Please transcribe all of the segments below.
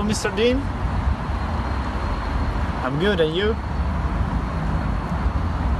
Mr. Dean. I'm good, and you?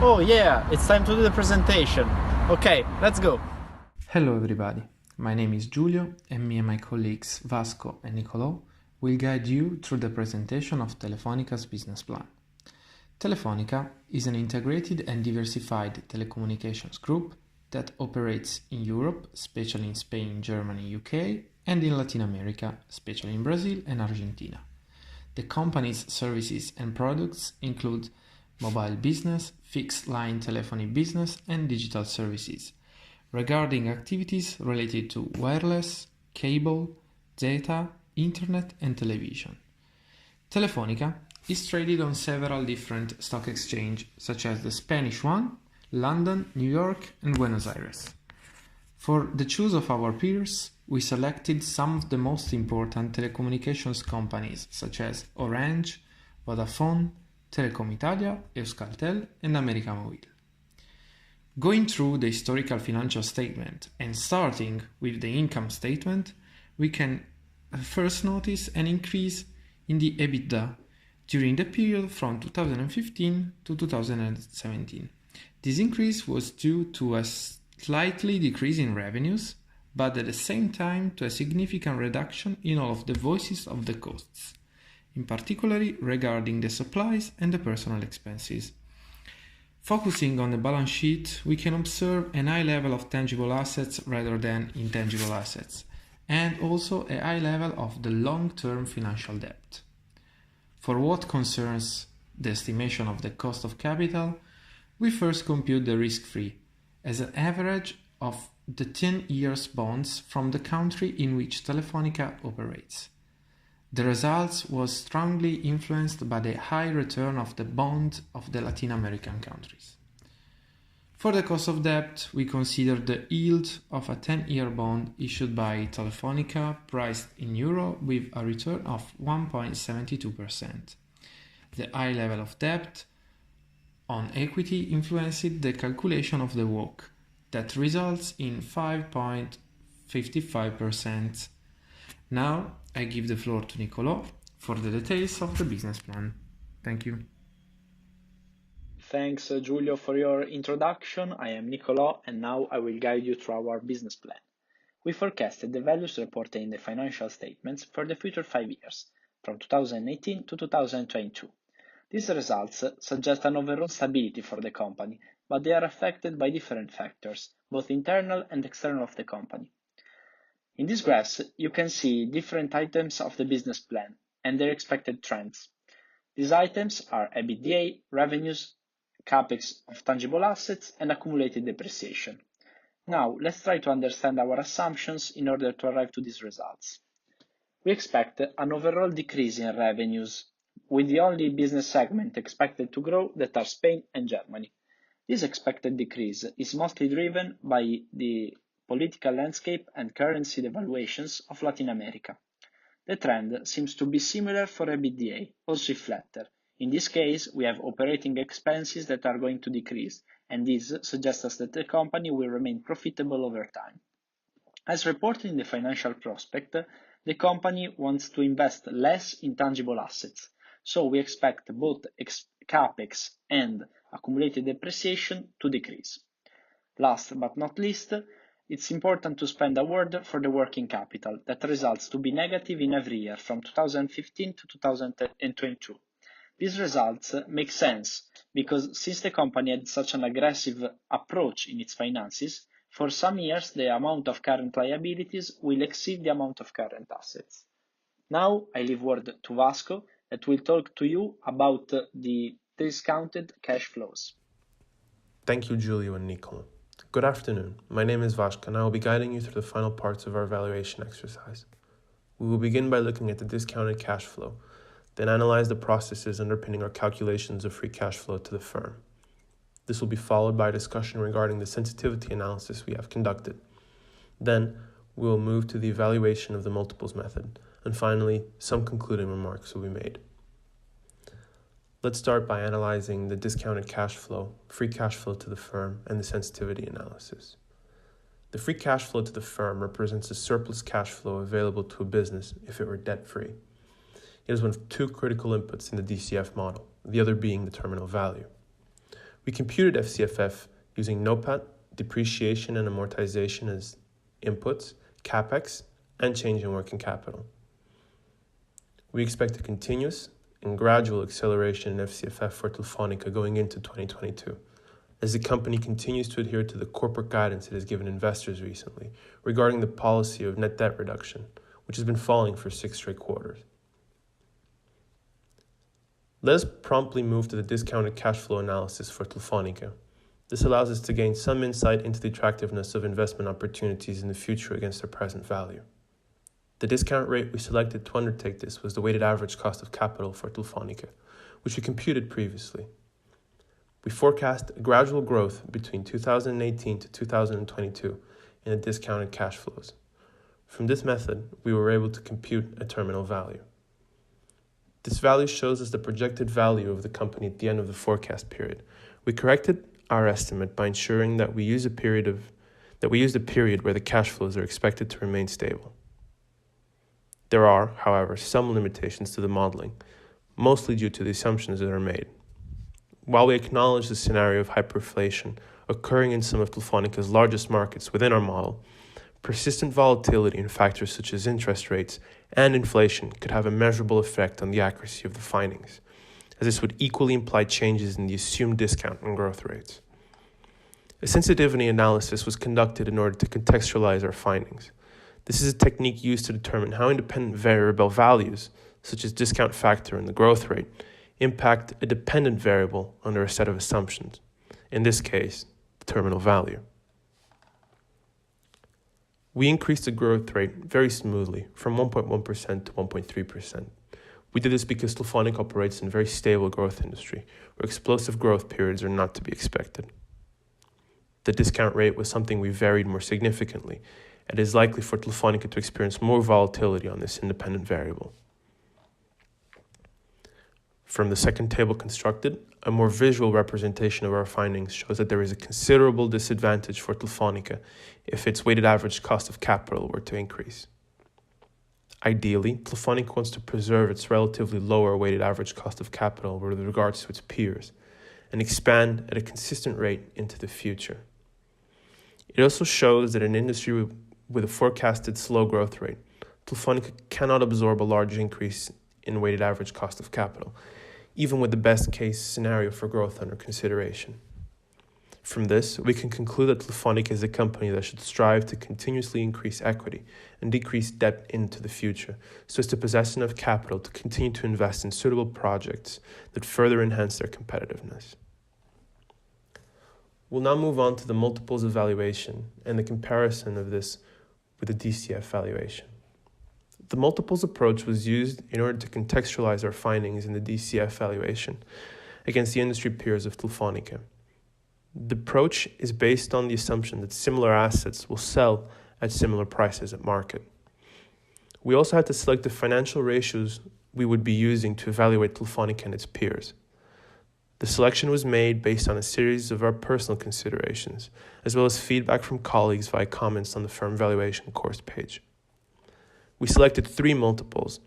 Oh yeah, it's time to do the presentation. Okay, let's go. Hello everybody, my name is Giulio and me and my colleagues Vasco and Nicolo will guide you through the presentation of Telefonica's business plan. Telefonica is an integrated and diversified telecommunications group that operates in Europe, especially in Spain, Germany, UK, and in Latin America, especially in Brazil and Argentina. The company's services and products include mobile business, fixed line telephony business, and digital services, regarding activities related to wireless, cable, data, internet, and television. Telefonica is traded on several different stock exchanges, such as the Spanish one, London, New York, and Buenos Aires. For the choice of our peers, we selected some of the most important telecommunications companies, such as Orange, Vodafone, Telecom Italia, Euskaltel, and América Móvil. Going through the historical financial statement and starting with the income statement, we can first notice an increase in the EBITDA during the period from 2015 to 2017. This increase was due to a slightly decrease in revenues, but at the same time to a significant reduction in all of the voices of the costs, in particular regarding the supplies and the personal expenses. Focusing on the balance sheet, we can observe a high level of tangible assets rather than intangible assets, and also a high level of the long-term financial debt. For what concerns the estimation of the cost of capital, we first compute the risk-free as an average of the 10 years bonds from the country in which Telefonica operates. The results was strongly influenced by the high return of the bond of the Latin American countries. For the cost of debt, we consider the yield of a 10-year bond issued by Telefonica priced in euro with a return of 1.72%. The high level of debt on equity influenced the calculation of the WACC, that results in 5.55%. Now I give the floor to Nicolo for the details of the business plan. Thank you. Thanks, Giulio, for your introduction. I am Nicolo, and now I will guide you through our business plan. We forecasted the values reported in the financial statements for the future 5 years, from 2018 to 2022. These results suggest an overall stability for the company, but they are affected by different factors, both internal and external of the company. In these graphs, you can see different items of the business plan and their expected trends. These items are EBITDA, revenues, CapEx of tangible assets, and accumulated depreciation. Now, let's try to understand our assumptions in order to arrive to these results. We expect an overall decrease in revenues, with the only business segment expected to grow that are Spain and Germany. This expected decrease is mostly driven by the political landscape and currency devaluations of Latin America. The trend seems to be similar for EBITDA, also flatter. In this case, we have operating expenses that are going to decrease, and this suggests us that the company will remain profitable over time. As reported in the financial prospect, the company wants to invest less in tangible assets, so we expect both CapEx and accumulated depreciation to decrease. Last but not least, it's important to spend a word for the working capital that results to be negative in every year from 2015 to 2022. These results make sense because since the company had such an aggressive approach in its finances, for some years the amount of current liabilities will exceed the amount of current assets. Now I leave word to Vasco that will talk to you about the discounted cash flows. Thank you, Giulio and Nicolo. Good afternoon. My name is Vasco, and I will be guiding you through the final parts of our evaluation exercise. We will begin by looking at the discounted cash flow, then analyze the processes underpinning our calculations of free cash flow to the firm. This will be followed by a discussion regarding the sensitivity analysis we have conducted. Then, we will move to the evaluation of the multiples method, and finally, some concluding remarks will be made. Let's start by analyzing the discounted cash flow, free cash flow to the firm, and the sensitivity analysis. The free cash flow to the firm represents the surplus cash flow available to a business if it were debt-free. It is one of two critical inputs in the DCF model, the other being the terminal value. We computed FCFF using NOPAT, depreciation and amortization as inputs, CapEx, and change in working capital. We expect a continuous and gradual acceleration in FCFF for Telefonica going into 2022, as the company continues to adhere to the corporate guidance it has given investors recently regarding the policy of net debt reduction, which has been falling for 6 straight quarters. Let us promptly move to the discounted cash flow analysis for Telefonica. This allows us to gain some insight into the attractiveness of investment opportunities in the future against their present value. The discount rate we selected to undertake this was the weighted average cost of capital for Telefonica, which we computed previously. We forecast a gradual growth between 2018 to 2022 in the discounted cash flows. From this method, we were able to compute a terminal value. This value shows us the projected value of the company at the end of the forecast period. We corrected our estimate by ensuring that we use a period where the cash flows are expected to remain stable. There are, however, some limitations to the modeling, mostly due to the assumptions that are made. While we acknowledge the scenario of hyperinflation occurring in some of Telefonica's largest markets within our model, persistent volatility in factors such as interest rates and inflation could have a measurable effect on the accuracy of the findings, as this would equally imply changes in the assumed discount and growth rates. A sensitivity analysis was conducted in order to contextualize our findings. This is a technique used to determine how independent variable values, such as discount factor and the growth rate, impact a dependent variable under a set of assumptions, in this case, the terminal value. We increased the growth rate very smoothly from 1.1% to 1.3%. We did this because Telefonica operates in a very stable growth industry, where explosive growth periods are not to be expected. The discount rate was something we varied more significantly, and it is likely for Telefonica to experience more volatility on this independent variable. From the second table constructed, a more visual representation of our findings shows that there is a considerable disadvantage for Telefonica if its weighted average cost of capital were to increase. Ideally, Telefonica wants to preserve its relatively lower weighted average cost of capital with regards to its peers and expand at a consistent rate into the future. It also shows that in an industry with a forecasted slow growth rate, Telefonica cannot absorb a large increase in weighted average cost of capital, even with the best case scenario for growth under consideration. From this, we can conclude that Telefonica is a company that should strive to continuously increase equity and decrease debt into the future, so as to possess enough capital to continue to invest in suitable projects that further enhance their competitiveness. We'll now move on to the multiples evaluation and the comparison of this with the DCF valuation. The multiples approach was used in order to contextualize our findings in the DCF valuation against the industry peers of Telefonica. The approach is based on the assumption that similar assets will sell at similar prices at market. We also had to select the financial ratios we would be using to evaluate Telefonica and its peers. The selection was made based on a series of our personal considerations, as well as feedback from colleagues via comments on the firm valuation course page. We selected 3 multiples: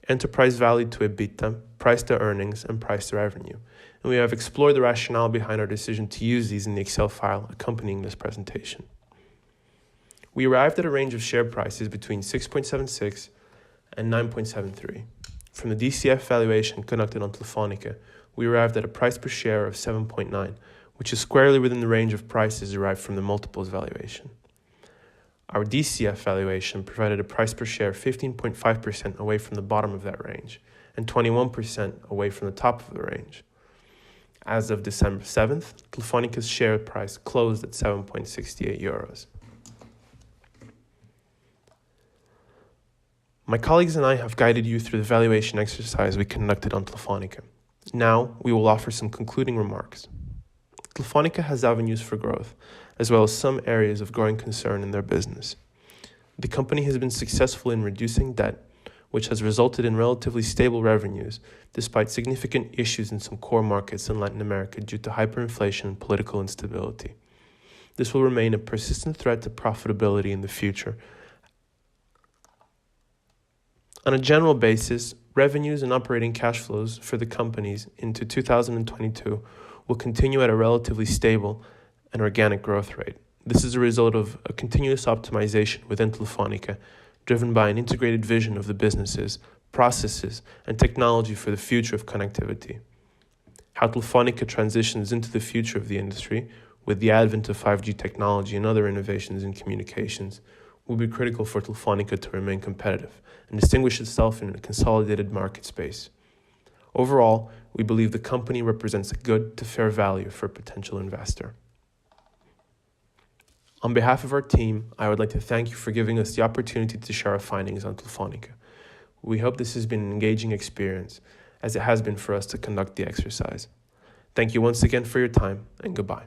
enterprise value to EBITDA, price to earnings, and price to revenue. And we have explored the rationale behind our decision to use these in the Excel file accompanying this presentation. We arrived at a range of share prices between 6.76 and 9.73. From the DCF valuation conducted on Telefonica, we arrived at a price per share of 7.9, which is squarely within the range of prices derived from the multiples valuation. Our DCF valuation provided a price per share 15.5% away from the bottom of that range and 21% away from the top of the range. As of December 7th, Telefonica's share price closed at €7.68. My colleagues and I have guided you through the valuation exercise we conducted on Telefonica. Now, we will offer some concluding remarks. Telefonica has avenues for growth, as well as some areas of growing concern in their business. The company has been successful in reducing debt, which has resulted in relatively stable revenues, despite significant issues in some core markets in Latin America due to hyperinflation and political instability. This will remain a persistent threat to profitability in the future. On a general basis, revenues and operating cash flows for the companies into 2022 will continue at a relatively stable and organic growth rate. This is a result of a continuous optimization within Telefonica, driven by an integrated vision of the businesses, processes, and technology for the future of connectivity. How Telefonica transitions into the future of the industry with the advent of 5G technology and other innovations in communications will be critical for Telefonica to remain competitive and distinguish itself in a consolidated market space. Overall, we believe the company represents a good to fair value for a potential investor. On behalf of our team, I would like to thank you for giving us the opportunity to share our findings on Telefonica. We hope this has been an engaging experience, as it has been for us to conduct the exercise. Thank you once again for your time, and goodbye.